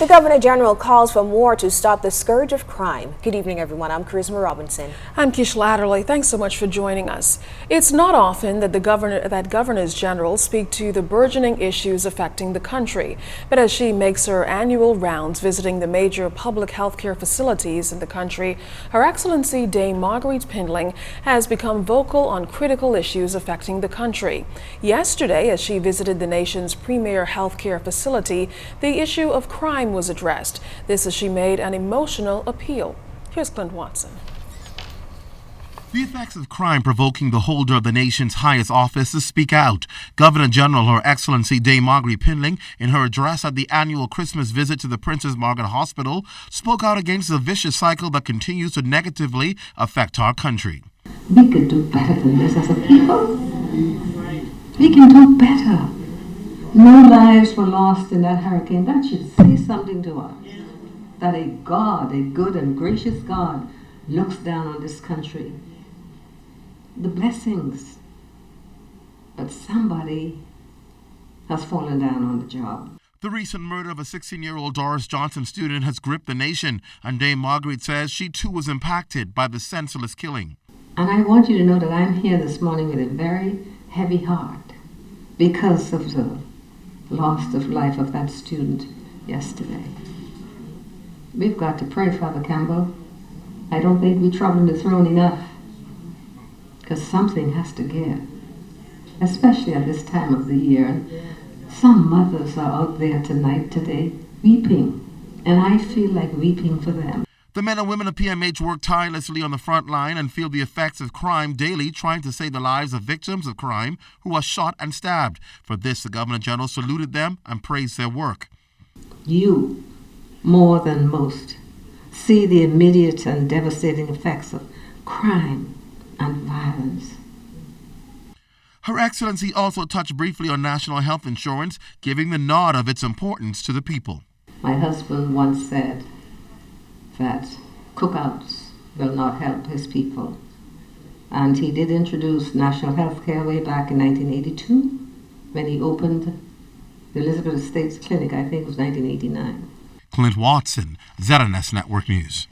The Governor General calls for more to stop the scourge of crime. Good evening, everyone. I'm Charisma Robinson. I'm Kish Latterly. Thanks so much for joining us. It's not often that governors general speak to the burgeoning issues affecting the country. But as she makes her annual rounds visiting the major public health care facilities in the country, Her Excellency Dame Marguerite Pindling has become vocal on critical issues affecting the country. Yesterday, as she visited the nation's premier health care facility, the issue of crime was addressed. This as she made an emotional appeal. Here's Clint Watson. The effects of crime provoking the holder of the nation's highest office to speak out. Governor General Her Excellency Dame Marguerite Pindling, in her address at the annual Christmas visit to the Princess Margaret Hospital, spoke out against the vicious cycle that continues to negatively affect our country. We could do better than this as a people. We can do better. No lives were lost in that hurricane. That should say something to us. That a God, a good and gracious God, looks down on this country. The blessings. But somebody has fallen down on the job. The recent murder of a 16-year-old Doris Johnson student has gripped the nation, and Dame Marguerite says she too was impacted by the senseless killing. And I want you to know that I'm here this morning with a very heavy heart because of the loss of life of that student yesterday. We've got to pray, Father Campbell. I don't think we trouble the throne enough, because something has to give, especially at this time of the year. Some mothers are out there today, weeping, and I feel like weeping for them. The men and women of PMH work tirelessly on the front line and feel the effects of crime daily, trying to save the lives of victims of crime who are shot and stabbed. For this, the Governor General saluted them and praised their work. You, more than most, see the immediate and devastating effects of crime and violence. Her Excellency also touched briefly on national health insurance, giving the nod of its importance to the people. My husband once said that cookouts will not help his people. And he did introduce national health care way back in 1982 when he opened the Elizabeth Estates Clinic. I think it was 1989. Clint Watson, ZNS Network News.